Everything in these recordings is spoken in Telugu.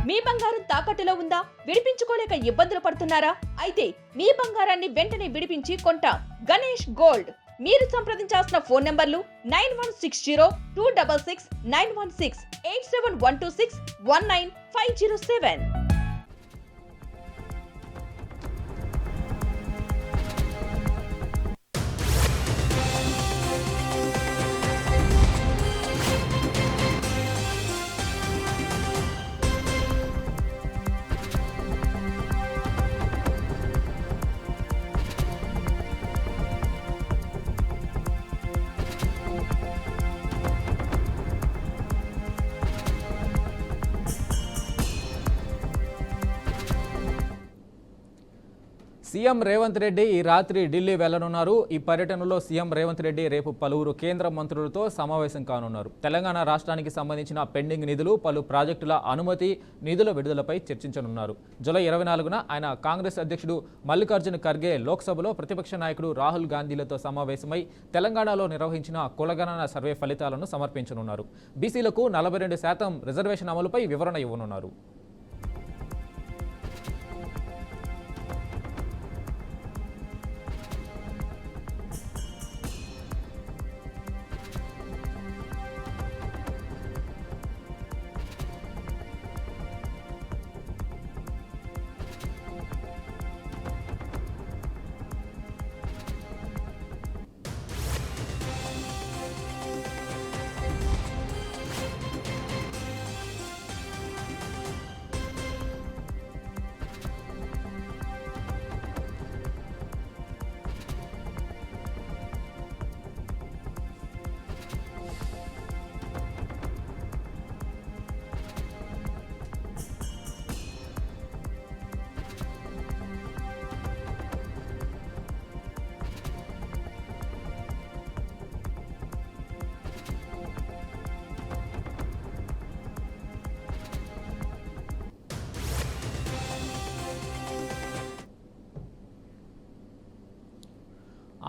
మీ బంగారం తాకట్టులో ఉందా? విడిపించుకోలేక ఇబ్బందులు పడుతున్నారా? అయితే మీ బంగారాన్ని వెంటనే విడిపించి కొంటాం. గణేష్ గోల్డ్. మీరు సంప్రదించాల్సిన ఫోన్ నంబర్లు 9160-266-916, 8712619507. సీఎం రేవంత్ రెడ్డి ఈ రాత్రి ఢిల్లీ వెళ్లనున్నారు. ఈ పర్యటనలో సీఎం రేవంత్ రెడ్డి రేపు పలువురు కేంద్ర మంత్రులతో సమావేశం కానున్నారు. తెలంగాణ రాష్ట్రానికి సంబంధించిన పెండింగ్ నిధులు, పలు ప్రాజెక్టుల అనుమతి, నిధుల విడుదలపై చర్చించనున్నారు. జూలై 24న ఆయన కాంగ్రెస్ అధ్యక్షుడు మల్లికార్జున ఖర్గే లోక్సభలో ప్రతిపక్ష నాయకుడు రాహుల్ గాంధీలతో సమావేశమై తెలంగాణలో నిర్వహించిన కులగణన సర్వే ఫలితాలను సమర్పించనున్నారు. బీసీలకు 42% రిజర్వేషన్ అమలుపై వివరణ ఇవ్వనున్నారు.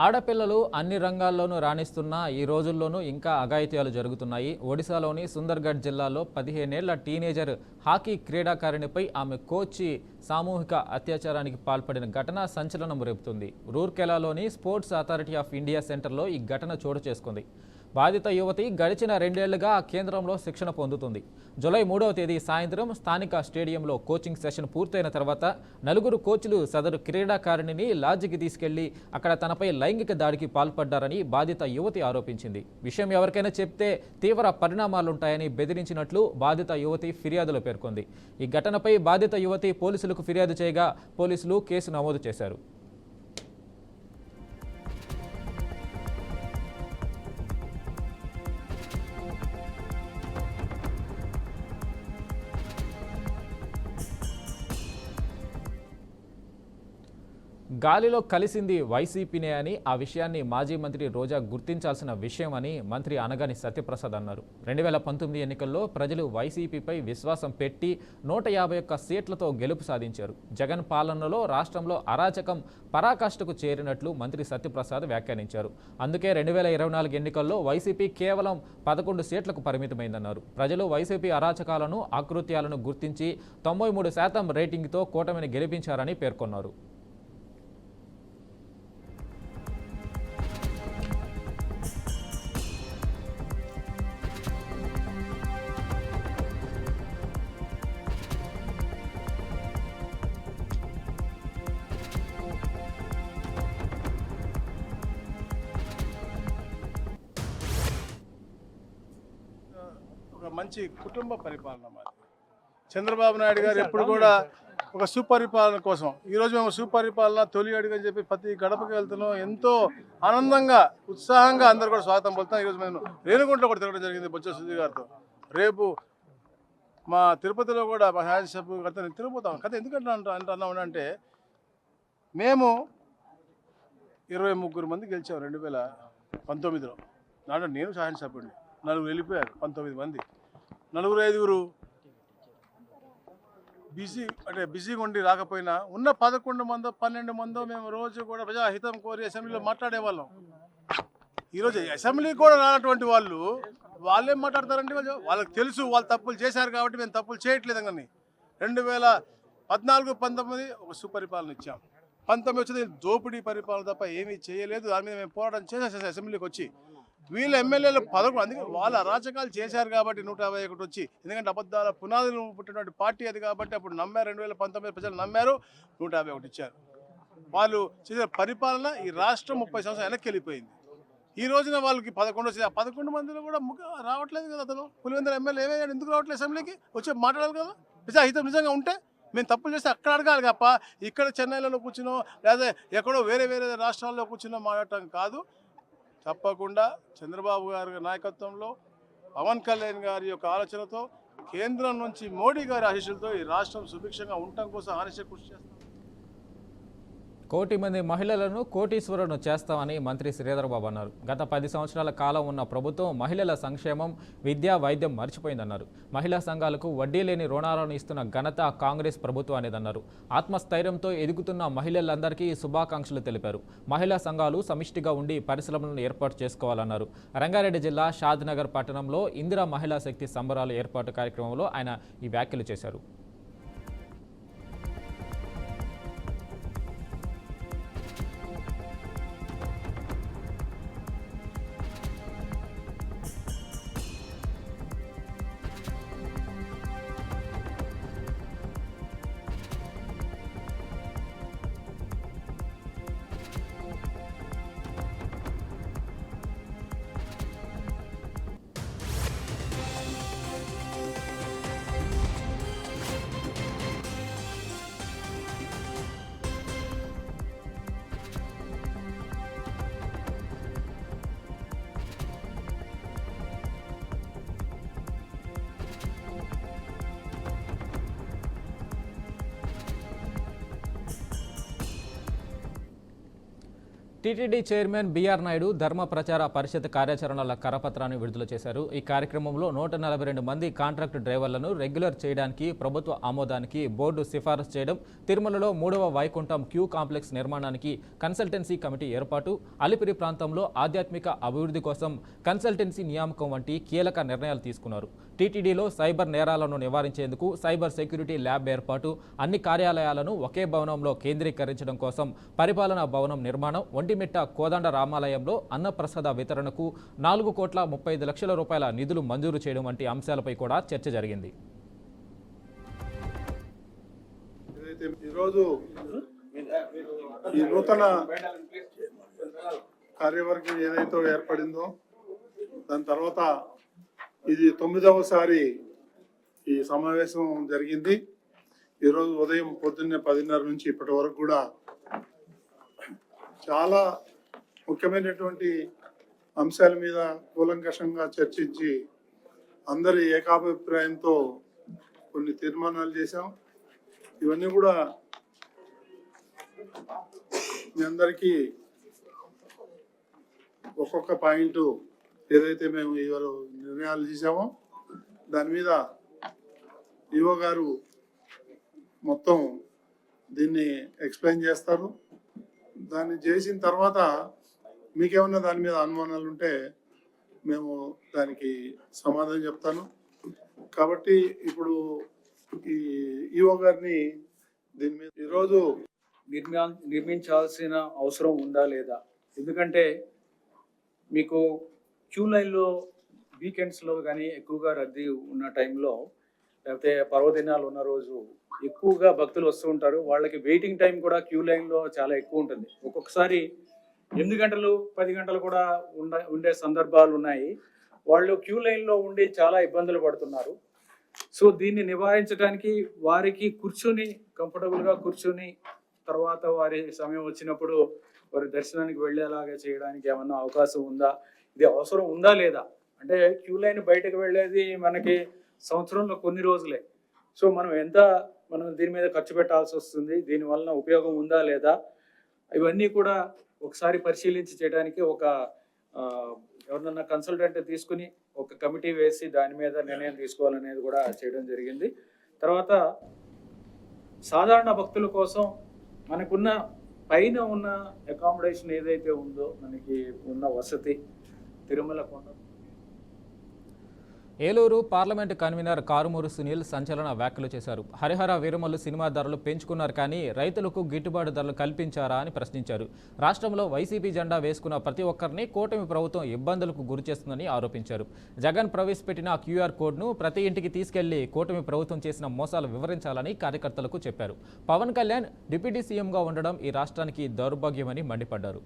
ఆడపిల్లలు అన్ని రంగాల్లోనూ రాణిస్తున్న ఈ రోజుల్లోనూ ఇంకా అఘాయిత్యాలు జరుగుతున్నాయి. ఒడిశాలోని సుందర్గఢ్ జిల్లాలో 15 ఏళ్ల టీనేజర్ హాకీ క్రీడాకారిణిపై ఆమె కోచి సామూహిక అత్యాచారానికి పాల్పడిన ఘటన సంచలనం రేపుతుంది. రూర్కెలాలోని స్పోర్ట్స్ అథారిటీ ఆఫ్ ఇండియా సెంటర్లో ఈ ఘటన చోటు చేసుకుంది. బాధిత యువతి గడిచిన 2 ఏళ్లుగా ఆ కేంద్రంలో శిక్షణ పొందుతుంది. జూలై 3వ తేదీ సాయంత్రం స్థానిక స్టేడియంలో కోచింగ్ సెషన్ పూర్తయిన తర్వాత 4 కోచ్లు సదరు క్రీడాకారిణిని లాడ్జికి తీసుకెళ్లి అక్కడ తనపై లైంగిక దాడికి పాల్పడ్డారని బాధిత యువతి ఆరోపించింది. విషయం ఎవరికైనా చెప్తే తీవ్ర పరిణామాలుంటాయని బెదిరించినట్లు బాధిత యువతి ఫిర్యాదులో పేర్కొంది. ఈ ఘటనపై బాధిత యువతి పోలీసులకు ఫిర్యాదు చేయగా పోలీసులు కేసు నమోదు చేశారు. గాలిలో కలిసింది వైసీపీనే అని, ఆ విషయాన్ని మాజీ మంత్రి రోజా గుర్తించాల్సిన విషయం అని మంత్రి అనగాని సత్యప్రసాద్ అన్నారు. 2019 ఎన్నికల్లో ప్రజలు వైసీపీపై విశ్వాసం పెట్టి 151 సీట్లతో గెలుపు సాధించారు. జగన్ పాలనలో రాష్ట్రంలో అరాచకం పరాకాష్ఠకు చేరినట్లు మంత్రి సత్యప్రసాద్ వ్యాఖ్యానించారు. అందుకే 2024 ఎన్నికల్లో వైసీపీ కేవలం 11 సీట్లకు పరిమితమైందన్నారు. ప్రజలు వైసీపీ అరాచకాలను, ఆకృత్యాలను గుర్తించి 93% రేటింగ్తో కూటమిని గెలిపించారని పేర్కొన్నారు. మంచి కుటుంబ పరిపాలన మాది. చంద్రబాబు నాయుడు గారు ఎప్పుడు కూడా ఒక సుపరిపాలన కోసం, ఈరోజు మేము సుపరిపాలన తొలి అడుగు అని చెప్పి ప్రతి గడపకి వెళ్తున్నాం. ఎంతో ఆనందంగా, ఉత్సాహంగా అందరూ కూడా స్వాగతం పలుకుతాం. ఈరోజు మేము రేణుగుంటలో కూడా తిరగడం జరిగింది బొత్స సుధీర్ గారితో. రేపు మా తిరుపతిలో కూడా మా శాసనసభ్యులు గారితో నేను తిరిగిపోతాం. కథ ఎందుకంటే అన్నామంటే మేము 23 మంది గెలిచాం 2019లో. నాడు నేను శాసనసభ్యుడిని, 4 వెళ్ళిపోయారు, 19 మంది. 4-5 బిజీగా ఉండి రాకపోయినా ఉన్న 11 మందో 12 మందో మేము రోజు కూడా ప్రజాహితం కోరి అసెంబ్లీలో మాట్లాడేవాళ్ళం. ఈరోజు అసెంబ్లీ కూడా రానటువంటి వాళ్ళేం మాట్లాడతారంటే వాళ్ళకి తెలుసు వాళ్ళు తప్పులు చేశారు కాబట్టి మేము తప్పులు చేయట్లేదు. కానీ 2014-19 ఒక సుపరిపాలన ఇచ్చాం. 19 వచ్చింది దోపిడీ పరిపాలన తప్ప ఏమీ చేయలేదు. దాని మీద మేము పోరాటం చేసేసాం అసెంబ్లీకి వచ్చి. వీళ్ళ ఎమ్మెల్యేలు 11, అందుకే వాళ్ళ అరాచకాలు చేశారు కాబట్టి 151 వచ్చి, ఎందుకంటే అబద్ధాల పునాదులు పుట్టినటువంటి పార్టీ అది కాబట్టి అప్పుడు నమ్మారు. 2019 ప్రజలు నమ్మారు, 151 ఇచ్చారు. వాళ్ళు చేసే పరిపాలన ఈ రాష్ట్రం 30 సంవత్సరాలు వెనక్కి వెళ్ళిపోయింది. ఈ రోజున వాళ్ళకి 11 వచ్చి, ఆ 11 మందిలో కూడా రావట్లేదు కదా. అతను పులివెందుల ఎమ్మెల్యే ఏమయ్యాడు, ఎందుకు రావట్లేదు అసెంబ్లీకి వచ్చి మాట్లాడాలి కదా. ప్రజాహితం నిజంగా ఉంటే మేము తప్పులు చేస్తే అక్కడ అడగాలి తప్ప ఇక్కడ చెన్నైలో కూర్చునో లేదా ఎక్కడో వేరే రాష్ట్రాల్లో కూర్చునో మాట్లాడటం కాదు. తప్పకుండా చంద్రబాబు గారి నాయకత్వంలో, పవన్ కళ్యాణ్ గారి యొక్క ఆలోచనతో, కేంద్రం నుంచి మోడీ గారి ఆశీస్సులతో ఈ రాష్ట్రం సుభిక్షంగా ఉండటం కోసం ఆనిశ కృషి చేస్తాం. 1 కోటి మంది మహిళలను కోటీశ్వరులను చేస్తామని మంత్రి శ్రీధరబాబు అన్నారు. గత 10 సంవత్సరాల కాలం ఉన్న ప్రభుత్వం మహిళల సంక్షేమం, విద్య, వైద్యం మర్చిపోయిందన్నారు. మహిళా సంఘాలకు వడ్డీ లేని రుణాలను ఇస్తున్న ఘనత కాంగ్రెస్ ప్రభుత్వానిదన్నారు. ఆత్మస్థైర్యంతో ఎదుగుతున్న మహిళలందరికీ శుభాకాంక్షలు తెలిపారు. మహిళా సంఘాలు సమిష్టిగా ఉండి పరిశ్రమలను ఏర్పాటు చేసుకోవాలన్నారు. రంగారెడ్డి జిల్లా షాద్నగర్ పట్టణంలో ఇందిరా మహిళా శక్తి సంబరాల ఏర్పాటు కార్యక్రమంలో ఆయన ఈ వ్యాఖ్యలు చేశారు. టీటీడీ చైర్మన్ బీఆర్ నాయుడు ధర్మ ప్రచార పరిషత్ కార్యాచరణల కరపత్రాన్ని విడుదల చేశారు. ఈ కార్యక్రమంలో 142 మంది కాంట్రాక్ట్ డ్రైవర్లను రెగ్యులర్ చేయడానికి ప్రభుత్వ ఆమోదానికి బోర్డు సిఫారసు చేయడం, తిరుమలలో 3వ వైకుంఠం క్యూ కాంప్లెక్స్ నిర్మాణానికి కన్సల్టెన్సీ కమిటీ ఏర్పాటు, అలిపిరి ప్రాంతంలో ఆధ్యాత్మిక అభివృద్ధి కోసం కన్సల్టెన్సీ నియామకం వంటి కీలక నిర్ణయాలు తీసుకున్నారు. టీటీడీలో సైబర్ నేరాలను నివారించేందుకు సైబర్ సెక్యూరిటీ ల్యాబ్ ఏర్పాటు, అన్ని కార్యాలయాలను ఒకే భవనంలో కేంద్రీకరించడం కోసం పరిపాలనా భవనం నిర్మాణం, ఒంటిమిట్ట కోదండ రామాలయంలో అన్నప్రసాద వితరణకు 4,35,00,000 రూపాయల నిధులు మంజూరు చేయడం వంటి అంశాలపై కూడా చర్చ జరిగింది. ఈరోజు ఈ నూతన కార్యవర్గం ఏదైతే ఏర్పడిందో దాని తర్వాత ఇది 9వసారి ఈ సమావేశం జరిగింది. ఈరోజు ఉదయం పొద్దున్నే 10:30 నుంచి ఇప్పటి వరకు కూడా చాలా ముఖ్యమైనటువంటి అంశాల మీద కూలంకషంగా చర్చించి అందరి ఏకాభిప్రాయంతో కొన్ని తీర్మానాలు చేశాం. ఇవన్నీ కూడా మీ అందరికీ ఒక్కొక్క పాయింట్ ఏదైతే మేము ఇవాళ నిర్ణయాలు చేశామో దాని మీద ఈవో గారు మొత్తం దీన్ని ఎక్స్ప్లెయిన్ చేస్తారు. దాన్ని చేసిన తర్వాత మీకేమన్నా దాని మీద అనుమానాలు ఉంటే మేము దానికి సమాధానం చెప్తాను. కాబట్టి ఇప్పుడు ఈ ఈవో గారిని దీని మీద ఈరోజు నిర్మించాల్సిన అవసరం ఉందా లేదా, ఎందుకంటే మీకు క్యూ లైన్లో వీకెండ్స్లో కానీ ఎక్కువగా రద్దీ ఉన్న టైంలో, లేకపోతే పర్వదినాలు ఉన్న రోజు ఎక్కువగా భక్తులు వస్తూ ఉంటారు. వాళ్ళకి వెయిటింగ్ టైం కూడా క్యూ లైన్లో చాలా ఎక్కువ ఉంటుంది. ఒక్కొక్కసారి 8 గంటలు 10 గంటలు కూడా ఉండే సందర్భాలు ఉన్నాయి. వాళ్ళు క్యూ లైన్లో ఉండి చాలా ఇబ్బందులు పడుతున్నారు. సో దీన్ని నివారించడానికి వారికి కంఫర్టబుల్గా కూర్చొని తర్వాత వారి సమయం వచ్చినప్పుడు వారి దర్శనానికి వెళ్ళేలాగా చేయడానికి ఏమన్నా అవకాశం ఉందా, ఇది అవసరం ఉందా లేదా. అంటే క్యూ లైన్ బయటకు వెళ్ళేది మనకి సంవత్సరంలో కొన్ని రోజులే. సో మనం దీని మీద ఖర్చు పెట్టాల్సి వస్తుంది, దీనివల్ల ఉపయోగం ఉందా లేదా, ఇవన్నీ కూడా ఒకసారి పరిశీలించి చేయడానికి ఎవరినన్నా కన్సల్టెంట్ తీసుకుని ఒక కమిటీ వేసి దాని మీద నిర్ణయం తీసుకోవాలనేది కూడా చేయడం జరిగింది. తర్వాత సాధారణ భక్తుల కోసం మనకున్న పైన ఉన్న అకామిడేషన్ ఏదైతే ఉందో, మనకి ఉన్న వసతి తిరుమల కొండ ఏలూరు పార్లమెంటు కన్వీనర్ కారుమూరు సునీల్ సంచలన వ్యాఖ్యలు చేశారు. హరిహర వీరమల్లు సినిమా ధరలు పెంచుకున్నారు కానీ రైతులకు గిట్టుబాటు ధరలు కల్పించారా అని ప్రశ్నించారు. రాష్ట్రంలో వైసీపీ జెండా వేసుకున్న ప్రతి ఒక్కరిని కూటమి ప్రభుత్వం ఇబ్బందులకు గురిచేస్తుందని ఆరోపించారు. జగన్ ప్రవేశపెట్టిన క్యూఆర్ కోడ్ను ప్రతి ఇంటికి తీసుకెళ్లి కూటమి ప్రభుత్వం చేసిన మోసాలు వివరించాలని కార్యకర్తలకు చెప్పారు. పవన్ కళ్యాణ్ డిప్యూటీ సీఎంగా ఉండడం ఈ రాష్ట్రానికి దౌర్భాగ్యమని మండిపడ్డారు.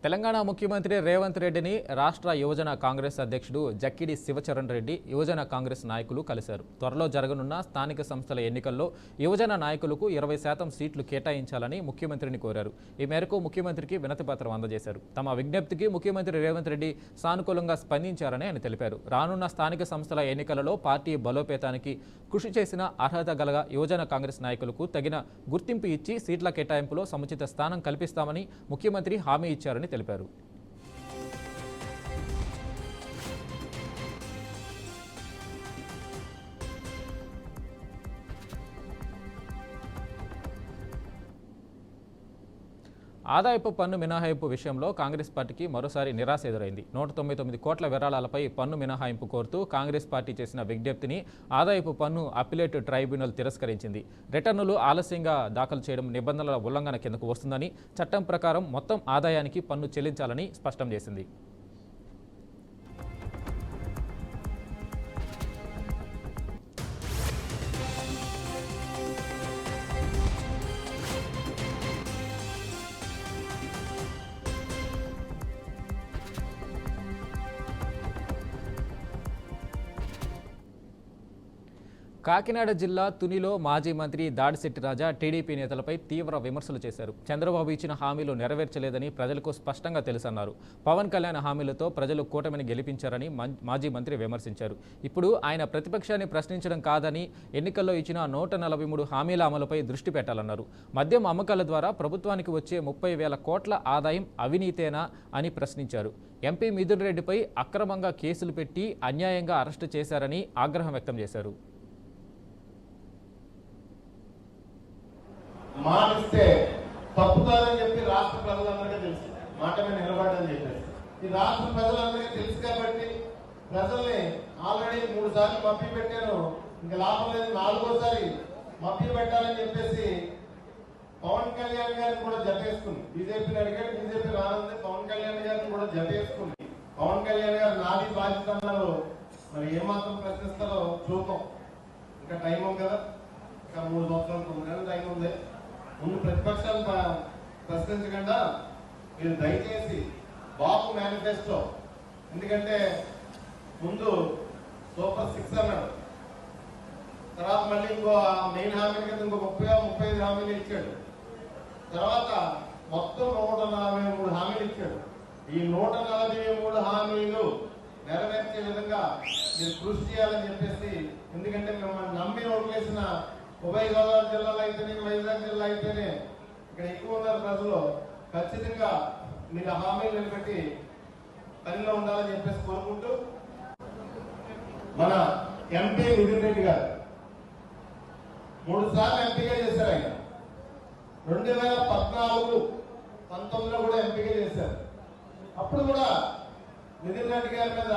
తెలంగాణ ముఖ్యమంత్రి రేవంత్ రెడ్డిని రాష్ట్ర యువజన కాంగ్రెస్ అధ్యక్షుడు జక్కిడి శివచరణ్ రెడ్డి యువజన కాంగ్రెస్ నాయకులు కలిశారు. త్వరలో జరగనున్న స్థానిక సంస్థల ఎన్నికల్లో యువజన నాయకులకు 20% సీట్లు కేటాయించాలని ముఖ్యమంత్రిని కోరారు. ఈ మేరకు ముఖ్యమంత్రికి వినతిపత్రం అందజేశారు. తమ విజ్ఞప్తికి ముఖ్యమంత్రి రేవంత్ రెడ్డి సానుకూలంగా స్పందించారని ఆయన తెలిపారు. రానున్న స్థానిక సంస్థల ఎన్నికలలో పార్టీ బలోపేతానికి కృషి చేసిన అర్హత గల యువజన కాంగ్రెస్ నాయకులకు తగిన గుర్తింపు ఇచ్చి సీట్ల కేటాయింపులో సముచిత స్థానం కల్పిస్తామని ముఖ్యమంత్రి హామీ ఇచ్చారని తెలిపారు. ఆదాయపు పన్ను మినహాయింపు విషయంలో కాంగ్రెస్ పార్టీకి మరోసారి నిరాశ ఎదురైంది. 199 కోట్ల విరాళాలపై పన్ను మినహాయింపు కోరుతూ కాంగ్రెస్ పార్టీ చేసిన విజ్ఞప్తిని ఆదాయపు పన్ను అప్పీలేట్ ట్రైబ్యునల్ తిరస్కరించింది. రిటర్నులు ఆలస్యంగా దాఖలు చేయడం నిబంధనల ఉల్లంఘన కిందకు వస్తుందని, చట్టం ప్రకారం మొత్తం ఆదాయానికి పన్ను చెల్లించాలని స్పష్టం చేసింది. కాకినాడ జిల్లా తునిలో మాజీ మంత్రి దాడిశెట్టి రాజా టీడీపీ నేతలపై తీవ్ర విమర్శలు చేశారు. చంద్రబాబు ఇచ్చిన హామీలు నెరవేర్చలేదని ప్రజలకు స్పష్టంగా తెలుసన్నారు. పవన్ కళ్యాణ్ హామీలతో ప్రజలు కూటమిని గెలిపించారని మాజీ మంత్రి విమర్శించారు. ఇప్పుడు ఆయన ప్రతిపక్షాన్ని ప్రశ్నించడం కాదని ఎన్నికల్లో ఇచ్చిన 143 హామీల అమలుపై దృష్టి పెట్టాలన్నారు. మద్యం అమ్మకాల ద్వారా ప్రభుత్వానికి వచ్చే 30,000 కోట్ల ఆదాయం అవినీతేనా అని ప్రశ్నించారు. ఎంపీ మిథున్ రెడ్డిపై అక్రమంగా కేసులు పెట్టి అన్యాయంగా అరెస్టు చేశారని ఆగ్రహం వ్యక్తం చేశారు. మాటిస్తే తప్పుతారని చెప్పి రాష్ట్ర ప్రజలందరికీ తెలుసు. మాట మీద నిలబడని చెప్పేసి ఈ రాష్ట్ర ప్రజలందరికీ తెలుసు కాబట్టి ప్రజల్ని ఆల్రెడీ 3 సార్లు మభ్య పెట్టాను, ఇంకా లాభం లేదు, 4వ మభ్య పెట్టాలని చెప్పేసి పవన్ కళ్యాణ్ గారిని కూడా జతేసుకుంది. బీజేపీని అడిగాడు, బీజేపీ రానుంది, పవన్ కళ్యాణ్ గారిని కూడా జతేసుకుంది. పవన్ కళ్యాణ్ గారు నాది బాధ్యత అన్నారు. మరి ఏమాత్రం ప్రశ్నిస్తారో చూద్దాం. ఇంకా టైం ఉంది కదా, ఇంకా 3 సంవత్సరాలు 9 నెలలు టైం ఉంది. ముందు ప్రతిపక్షాలు ప్రశ్నించకుండా మీరు దయచేసి బాబు మేనిఫెస్టో, ఎందుకంటే ముందు సూపర్ 6 అన్నాడు, తర్వాత మళ్ళీ ఇంకో మెయిన్ హామీ కింద ఇంకో 35 హామీలు ఇచ్చాడు, తర్వాత మొత్తం 143 హామీలు ఇచ్చాడు. ఈ 143 హామీలు నెరవేర్చే విధంగా మీరు కృషి చేయాలని చెప్పేసి, ఎందుకంటే మిమ్మల్ని నమ్మి ఓట్లేసిన ఉభయ గోదావరి జిల్లాలో అయితేనే, వైజాగ్ జిల్లా అయితేనే ఇక్కడ ఎక్కువ ఉన్నారు ప్రజలు, ఖచ్చితంగా మీరు హామీలు నిలబెట్టి పనిలో ఉండాలని చెప్పేసి కోరుకుంటూ, మన ఎంపీ మిథున్ రెడ్డి గారు 3 సార్లు ఎంపీగా చేశారు. ఆయన 2014, 19లో కూడా ఎంపీగా చేశారు. అప్పుడు కూడా మిథున్ రెడ్డి గారి మీద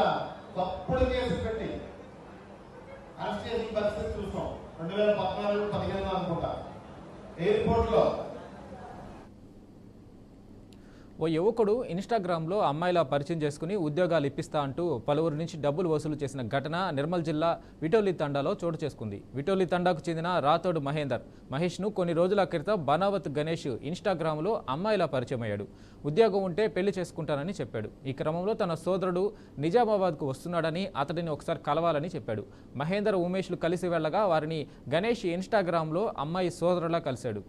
తప్పుడు కేసు పెట్టి అరెస్ట్ చేసిన పరిస్థితి చూసాం. 2014, 15 అనుకుంటా ఎయిర్పోర్ట్లో. ఓ యువకుడు ఇన్స్టాగ్రామ్లో అమ్మాయిలా పరిచయం చేసుకుని ఉద్యోగాలు ఇప్పిస్తా అంటూ పలువురి నుంచి డబ్బులు వసూలు చేసిన ఘటన నిర్మల్ జిల్లా విటోలి తండాలో చోటు చేసుకుంది. విటోలి తండాకు చెందిన రాథోడ్ మహేష్ను కొన్ని రోజుల క్రితం బనావత్ గణేష్ ఇన్స్టాగ్రామ్లో అమ్మాయిలా పరిచయం అయ్యాడు. ఉద్యోగం ఉంటే పెళ్లి చేసుకుంటానని చెప్పాడు. ఈ క్రమంలో తన సోదరుడు నిజామాబాద్కు వస్తున్నాడని, అతడిని ఒకసారి కలవాలని చెప్పాడు. మహేందర్, ఉమేష్లు కలిసి వెళ్ళగా వారిని గణేష్ ఇన్స్టాగ్రామ్లో అమ్మాయి సోదరులా కలిశాడు.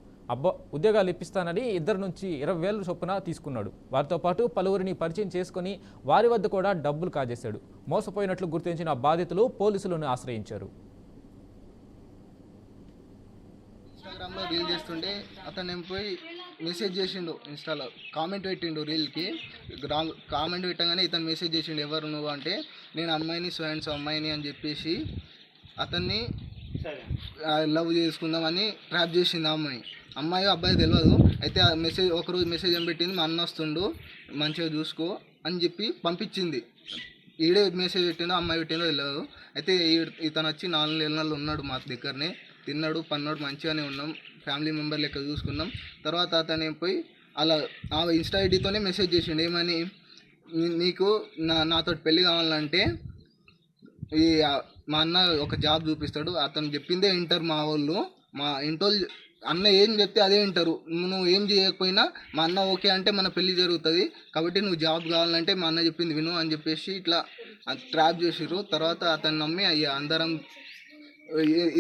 ఉద్యోగాలు ఇప్పిస్తానని ఇద్దరి నుంచి 20,000 చొప్పున తీసుకున్నాడు. వారితో పాటు పలువురిని పరిచయం చేసుకుని వారి వద్ద కూడా డబ్బులు కాజేశాడు. మోసపోయినట్లు గుర్తించిన బాధితులు పోలీసులను ఆశ్రయించారు. ఇన్స్టాగ్రామ్లో రీల్ చేస్తుండే అతను నేను పోయి మెసేజ్ చేసిండు ఇన్స్టాలో, కామెంట్ పెట్టిండు రీల్కి. కామెంట్ పెట్టగానే ఇతను మెసేజ్ చేసిండు, ఎవరు నువ్వు అంటే నేను అమ్మాయిని సో అమ్మాయిని అని చెప్పేసి అతన్ని లవ్ చేసుకుందామని ట్రాప్ చేసింది ఆ అమ్మాయి అబ్బాయి తెలియదు. అయితే ఆ మెసేజ్ ఒకరోజు మెసేజ్ ఏం పెట్టింది, మా అన్న వస్తుండు మంచిగా చూసుకో అని చెప్పి పంపించింది. ఈడే మెసేజ్ పెట్టిండో అమ్మాయి పెట్టిందో తెలియదు. అయితే ఇతను వచ్చి 4 నెలలు ఉన్నాడు మా దగ్గరనే, తిన్నాడు పన్నాడు, మంచిగానే ఉన్నాం, ఫ్యామిలీ మెంబర్ లెక్క చూసుకున్నాం. తర్వాత అతను పోయి అలా ఆ ఇన్స్టా ఐడితోనే మెసేజ్ చేసిండు, ఏమని నీకు నాతో పెళ్ళి కావాలంటే ఈ మా అన్న ఒక జాబ్ చూపిస్తాడు, అతను చెప్పిందే వింటారు మా వాళ్ళు, మా ఇంటోళ్ళు అన్న ఏం చెప్తే అదే వింటారు, నువ్వు ఏం చేయకపోయినా మా అన్న ఓకే అంటే మన పెళ్ళి జరుగుతుంది, కాబట్టి నువ్వు జాబ్ కావాలంటే మా అన్న చెప్పింది విను అని చెప్పేసి ఇట్లా ట్రాప్ చేసిర్రు. తర్వాత అతను నమ్మి అందరం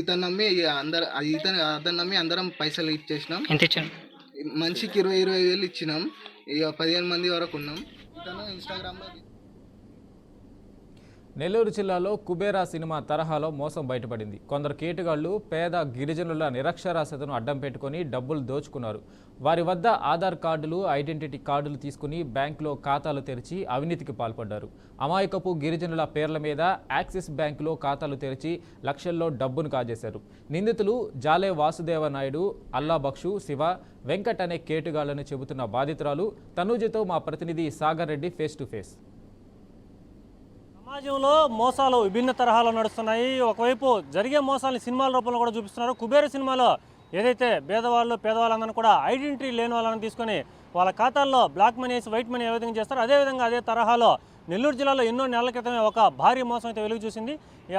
అతను నమ్మి అందరం పైసలు ఇచ్చేసినాం. మనిషికి 20,000 వేలు ఇచ్చినాం. ఇక 15 మంది వరకు ఉన్నాం. ఇతను ఇన్స్టాగ్రామ్లో నెల్లూరు జిల్లాలో కుబేరా సినిమా తరహాలో మోసం బయటపడింది. కొందరు కేటుగాళ్లు పేద గిరిజనుల నిరక్షరాస్యతను అడ్డం పెట్టుకుని డబ్బులు దోచుకున్నారు. వారి వద్ద ఆధార్ కార్డులు, ఐడెంటిటీ కార్డులు తీసుకుని బ్యాంకులో ఖాతాలు తెరిచి అవినీతికి పాల్పడ్డారు. అమాయకపు గిరిజనుల పేర్ల మీద యాక్సిస్ బ్యాంకులో ఖాతాలు తెరిచి లక్షల్లో డబ్బును కాజేశారు. నిందితులు జాలే వాసుదేవ నాయుడు, అల్లా బక్షు, శివ, వెంకట్ అనే కేటుగాళ్లను చెబుతున్న బాధితురాలు తనూజతో మా ప్రతినిధి Sagar Reddy face to face. సమాజంలో మోసాలు విభిన్న తరహాలో నడుస్తున్నాయి. ఒకవైపు జరిగే మోసాలని సినిమాల రూపంలో కూడా చూపిస్తున్నారు. కుబేర సినిమాలో ఏదైతే పేదవాళ్ళందరూ కూడా ఐడెంటిటీ లేని వాళ్ళని తీసుకొని వాళ్ళ ఖాతాల్లో బ్లాక్ మనీ వేసి వైట్ మనీ ఏ విధంగా చేస్తారో అదేవిధంగా అదే తరహాలో నెల్లూరు జిల్లాలో ఎన్నో నెలల క్రితమే ఒక భారీ మోసం అయితే వెలుగు చూసింది.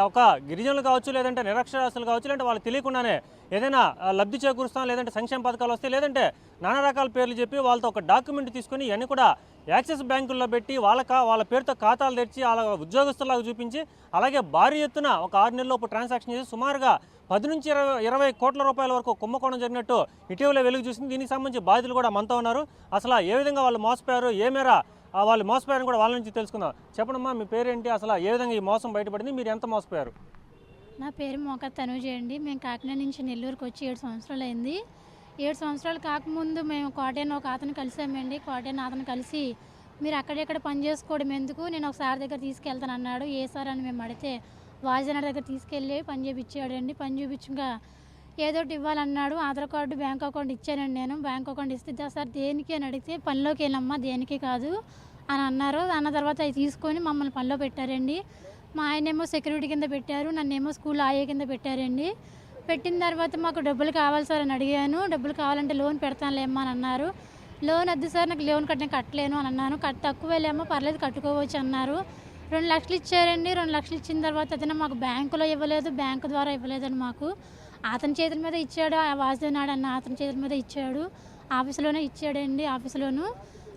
ఒక గిరిజనులు కావచ్చు, లేదంటే నిరక్షరాస్యులు కావచ్చు, లేదంటే వాళ్ళు తెలియకుండానే ఏదైనా లబ్ధి చేకూరుస్తాం, లేదంటే సంక్షేమ పథకాలు వస్తాయి, లేదంటే నానా రకాల పేర్లు చెప్పి వాళ్ళతో ఒక డాక్యుమెంట్ తీసుకొని ఇవన్నీ కూడా యాక్సిస్ బ్యాంకుల్లో పెట్టి వాళ్ళ పేరుతో ఖాతాలు తెరిచి వాళ్ళ ఉద్యోగస్తులాగా చూపించి అలాగే భారీ ఎత్తున ఒక 6 నెలలలోపు ట్రాన్సాక్షన్ చేసి సుమారుగా 10 నుంచి 20 కోట్ల రూపాయల వరకు కుంభకోణం జరిగినట్టు ఇటీవల వెలుగు చూసింది. దీనికి సంబంధించి బాధితులు కూడా మనతో ఉన్నారు. అసలు ఏ విధంగా వాళ్ళు మోసపోయారు, ఏ మేర వాళ్ళు మోసపోయారని కూడా వాళ్ళ నుంచి తెలుసుకుందాం. చెప్పడమ్మా, మీ పేరేంటి, అసలు ఏ విధంగా ఈ మోసం బయటపడింది, మీరు ఎంత మోసపోయారు? నా పేరు మోక తనూజ అండి. మేము కాకినాడ నుంచి నెల్లూరుకి వచ్చి 7 సంవత్సరాలు అయింది. 7 సంవత్సరాలు కాకముందు మేము కోటేను ఒక అతను కలిసామండి. కోటేను అతను కలిసి మీరు అక్కడెక్కడ పని చేసుకోవడం ఎందుకు, నేను ఒక సార్ దగ్గర తీసుకెళ్తాను అన్నాడు. ఏ సార్ అని మేము అడిగితే వాజనర్ దగ్గర తీసుకెళ్ళి పని చేయించాడండి. పని చూపించగా ఏదోటి ఇవ్వాలన్నాడు. ఆధార్ కార్డు, బ్యాంక్ అకౌంట్ ఇచ్చానండి. నేను బ్యాంక్ అకౌంట్ ఇస్తే సార్ దేనికి అని అడిగితే పనిలోకి వెళ్ళమ్మా, దేనికి కాదు అని అన్నారు. అన్న తర్వాత అవి తీసుకొని మమ్మల్ని పనిలో పెట్టారండి. మా ఆయనేమో సెక్యూరిటీ కింద పెట్టారు, నన్నేమో స్కూల్ ఆయే కింద పెట్టారండి. పెట్టిన తర్వాత మాకు డబ్బులు కావాలి సార్ అని అడిగాను. డబ్బులు కావాలంటే లోన్ పెడతానులేమ్మా అని అన్నారు. లోన్ వద్దు సార్, నాకు లోన్ కట్టలేను అని అన్నాను. తక్కువేలేమో పర్లేదు కట్టుకోవచ్చు అన్నారు. 2 లక్షలు ఇచ్చారండి. 2 లక్షలు ఇచ్చిన తర్వాత అతను మాకు బ్యాంకులో ఇవ్వలేదు, బ్యాంకు ద్వారా ఇవ్వలేదని మాకు అతని చేతుల మీద ఇచ్చాడు. ఆ వాసుదేవనాడు అన్న అతని చేతుల మీద ఇచ్చాడు. ఆఫీసులోనే ఇచ్చాడండి. ఆఫీసులోను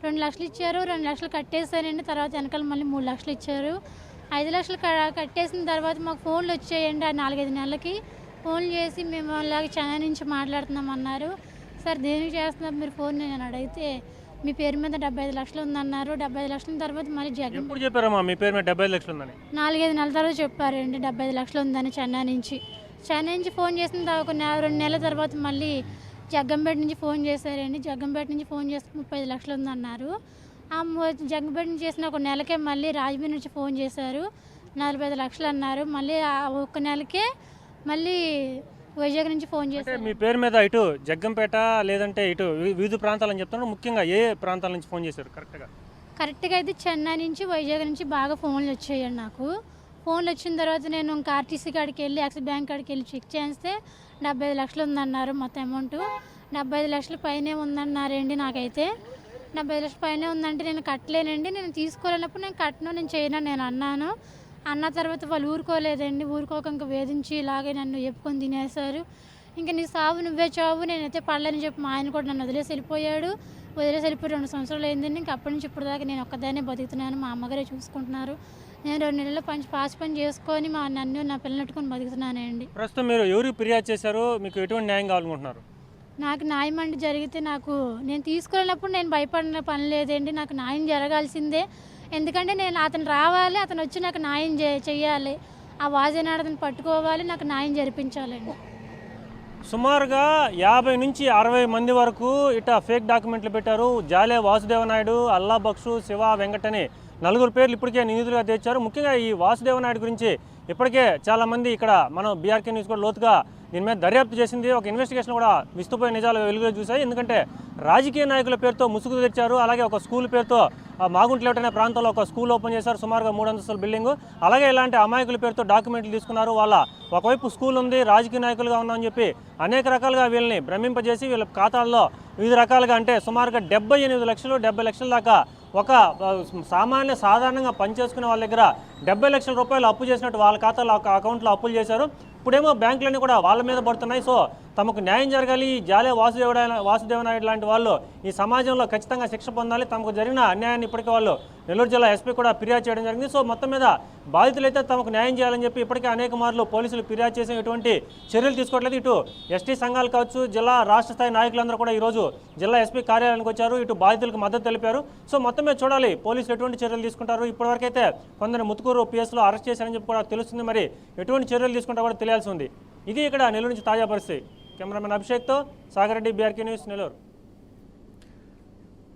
2 లక్షలు ఇచ్చారు. 2 లక్షలు కట్టేశారండి. తర్వాత వెనకాల మళ్ళీ 3 లక్షలు ఇచ్చారు. 5 లక్షలు కట్టేసిన తర్వాత మాకు ఫోన్లు వచ్చాయండి. ఆ 4-5 నెలలకి ఫోన్లు చేసి మేము అలాగే చెన్నై నుంచి మాట్లాడుతున్నాం అన్నారు. సార్ దేనికి చేస్తున్నారు మీరు ఫోన్ నేను అడిగితే మీ పేరు మీద 75 లక్షలు ఉందన్నారు. 75 లక్షల తర్వాత మళ్ళీ జగన్ ఎప్పుడు చెప్పారమ్మా మీ పేరు మీద 75 లక్షలు ఉందని? 4-5 నెలల తర్వాత చెప్పారండి 75 లక్షలు ఉందని. చెన్నై నుంచి ఫోన్ చేసిన తర్వాత 2 నెలల తర్వాత మళ్ళీ జగ్గంపేట నుంచి ఫోన్ చేశారండి. జగ్గంపేట నుంచి ఫోన్ చేస్తే 35 లక్షలు ఉందన్నారు. ఆ జగ్గంపేట నుంచి చేసిన 1 నెలకే మళ్ళీ రాజమండ్రి నుంచి ఫోన్ చేశారు, 45 లక్షలు అన్నారు. మళ్ళీ ఆ 1 నెలకే మళ్ళీ వైజాగ్ నుంచి ఫోన్ చేశారు. మీ పేరు మీద ఇటు జగ్గంపేట లేదంటే ఇటు వివిధ ప్రాంతాలని చెప్తున్నారు. ముఖ్యంగా ఏ ప్రాంతాల నుంచి ఫోన్ చేశారు కరెక్ట్గా అయితే చెన్నై నుంచి వైజాగ్ నుంచి బాగా ఫోన్లు వచ్చాయండి నాకు. ఫోన్లు వచ్చిన తర్వాత నేను ఇంకా ఆర్టీసీ కాడికి వెళ్ళి యాక్సిస్ బ్యాంక్ కాడికి వెళ్ళి చెక్ చేస్తే 75 లక్షలు ఉందన్నారు. మొత్తం అమౌంట్ 75 లక్షల పైనే ఉందన్నారండి. నాకైతే 75 లక్షల పైనే ఉందంటే నేను కట్టలేనండి, నేను తీసుకోలేనప్పుడు నేను కట్టను, నేను చేయను నేను అన్నాను. అన్న తర్వాత వాళ్ళు ఊరుకోలేదండి. ఊరుకోక ఇంకా వేధించి ఇలాగే నన్ను చెప్పుకొని తినేశారు. ఇంకా నీ సావు నువ్వే చావు, నేనైతే పడలేని చెప్పి మా ఆయన కూడా నన్ను వదిలేసి వెళ్ళిపోయాడు. 2 సంవత్సరాలు అయిందండి. ఇంకా అప్పటి నుంచి ఇప్పుడు దాకా నేను ఒక్కదాన్నే బతుకుతున్నాను. మా అమ్మగారే చూసుకుంటున్నారు. నేను 2 నెలలు పాసి పని చేసుకొని నన్ను నా పిల్లనట్టుకొని బతుకుతున్నానండి. ప్రస్తుతం మీరు ఎవరికి ఫిర్యాదు చేశారు, మీకు ఎటువంటి న్యాయం కావాలనుకుంటున్నారు? నాకు న్యాయం అంటే జరిగితే నేను తీసుకున్నప్పుడు నేను భయపడిన పని లేదండి. నాకు న్యాయం జరగాల్సిందే. ఎందుకంటే నేను అతను రావాలి, అతను వచ్చి నాకు న్యాయం చేయాలి. ఆ వాజనాడు అతను పట్టుకోవాలి, నాకు న్యాయం జరిపించాలండి. సుమారుగా 50 నుంచి 60 మంది వరకు ఇట ఫేక్ డాక్యుమెంట్లు పెట్టారు. జాలే వాసుదేవ నాయుడు, అల్లా బక్షు, శివ, వెంకట్ అని 4 పేర్లు ఇప్పటికే నిందితులుగా తెచ్చారు. ముఖ్యంగా ఈ వాసుదేవ నాయుడు గురించి ఇప్పటికే చాలామంది ఇక్కడ మనం బీఆర్కే న్యూస్ కూడా లోతుగా దీని మీద దర్యాప్తు చేసింది. ఒక ఇన్వెస్టిగేషన్ కూడా విస్తుపోయే నిజాలు వెలుగులో చూశాయి. ఎందుకంటే రాజకీయ నాయకుల పేరుతో ముసుగు తెచ్చారు. అలాగే ఒక స్కూల్ పేరుతో మాగుంట్లేట అనే ప్రాంతంలో ఒక స్కూల్ ఓపెన్ చేశారు, సుమారుగా 3 అంతస్తుల బిల్డింగ్. అలాగే ఇలాంటి అమాయకుల పేరుతో డాక్యుమెంట్లు తీసుకున్నారు. వాళ్ళ ఒకవైపు స్కూల్ ఉంది, రాజకీయ నాయకులుగా ఉన్నామని చెప్పి అనేక రకాలుగా వీళ్ళని భ్రమింపజేసి వీళ్ళ ఖాతాల్లో వివిధ రకాలుగా అంటే సుమారుగా 78 లక్షలు 70 లక్షల దాకా ఒక సాధారణంగా పనిచేసుకునే వాళ్ళ దగ్గర 70 లక్షల రూపాయలు అప్పు చేసినట్టు వాళ్ళ ఖాతాలో అకౌంట్లో అప్పులు చేశారు. ఇప్పుడేమో బ్యాంకులన్నీ కూడా వాళ్ళ మీద పడుతున్నాయి. సో తమకు న్యాయం జరగాలి, ఈ జాలే వాసుదేవ నాయుడు లాంటి వాళ్ళు ఈ సమాజంలో ఖచ్చితంగా శిక్ష పొందాలి, తమకు జరిగిన అన్యాయాన్ని ఇప్పటికే వాళ్ళు నెల్లూరు జిల్లా ఎస్పీ కూడా ఫిర్యాదు చేయడం జరిగింది. సో మొత్తం మీద బాధితులైతే తమకు న్యాయం చేయాలని చెప్పి ఇప్పటికే అనేక మార్లు పోలీసులు ఫిర్యాదు చేసి ఎటువంటి చర్యలు తీసుకోవట్లేదు. ఇటు ఎస్టీ సంఘాలు కావచ్చు, జిల్లా రాష్ట్ర స్థాయి నాయకులందరూ కూడా ఈరోజు జిల్లా ఎస్పీ కార్యాలయానికి వచ్చారు. ఇటు బాధితులకు మద్దతు తెలిపారు. సో మొత్తం మీద చూడాలి పోలీసులు ఎటువంటి చర్యలు తీసుకుంటారు. ఇప్పటివరకైతే కొందరు ముత్తుకూరు పిఎస్లో అరెస్ట్ చేశారని చెప్పి కూడా తెలుస్తుంది. మరి ఎటువంటి చర్యలు తీసుకుంటారో కూడా తెలియాల్సి ఉంది. ఇది ఇక్కడ నెల్లూరు నుంచి తాజా పరిస్థితి. కెమెరామెన్ అభిషేక్తో Sagar Reddy, BRK news, Nellore.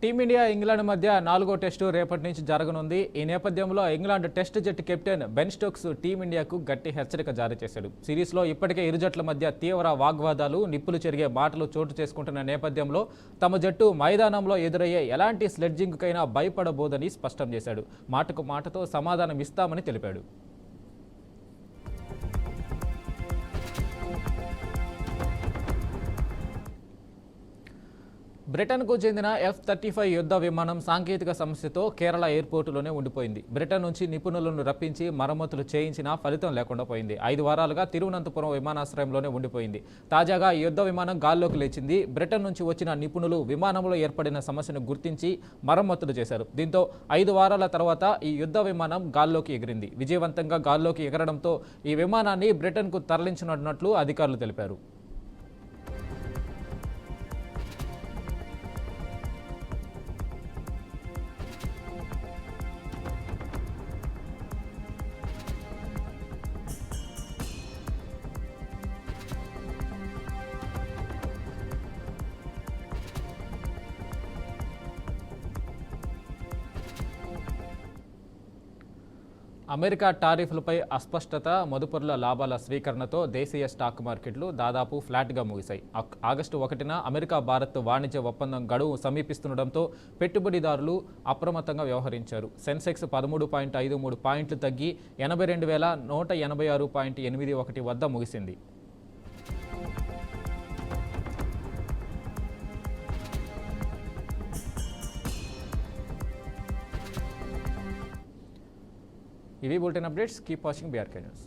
Team india England మధ్య 4వ టెస్టు రేపటి నుంచి జరగనుంది. ఈ నేపథ్యంలో ఇంగ్లాండ్ టెస్ట్ జట్టు కెప్టెన్ బెన్ స్టోక్స్ టీమిండియాకు గట్టి హెచ్చరిక జారీ చేశాడు. సిరీస్లో ఇప్పటికే ఇరు జట్ల మధ్య తీవ్ర వాగ్వాదాలు, నిప్పులు చెరిగే మాటలు చోటు చేసుకుంటున్న నేపథ్యంలో తమ జట్టు మైదానంలో ఎదురయ్యే ఎలాంటి స్లెడ్జింగ్కైనా భయపడబోదని స్పష్టం చేశాడు. మాటకు మాటతో సమాధానం ఇస్తామని తెలిపాడు. బ్రిటన్కు చెందిన F-35 యుద్ధ విమానం సాంకేతిక సమస్యతో కేరళ ఎయిర్పోర్టులోనే ఉండిపోయింది. బ్రిటన్ నుంచి నిపుణులను రప్పించి మరమ్మతులు చేయించినా ఫలితం లేకుండా పోయింది. 5 వారాలుగా తిరువనంతపురం విమానాశ్రయంలోనే ఉండిపోయింది. తాజాగా ఈ యుద్ధ విమానం గాల్లోకి లేచింది. బ్రిటన్ నుంచి వచ్చిన నిపుణులు విమానంలో ఏర్పడిన సమస్యను గుర్తించి మరమ్మతులు చేశారు. దీంతో 5 వారాల తర్వాత ఈ యుద్ధ విమానం గాల్లోకి ఎగిరింది. విజయవంతంగా గాల్లోకి ఎగరడంతో ఈ విమానాన్ని బ్రిటన్కు తరలించనున్నట్లు అధికారులు తెలిపారు. అమెరికా టారిఫ్లపై అస్పష్టత, మదుపరుల లాభాల స్వీకరణతో దేశీయ స్టాక్ మార్కెట్లు దాదాపు ఫ్లాట్గా ముగిశాయి. ఆగస్టు 1న అమెరికా భారత్ వాణిజ్య ఒప్పందం గడువు సమీపిస్తుండటంతో పెట్టుబడిదారులు అప్రమత్తంగా వ్యవహరించారు. సెన్సెక్స్ 13.53 పాయింట్లు తగ్గి 82,186.81 వద్ద ముగిసింది. ఇవి bulletin updates. Keep watching BRK news.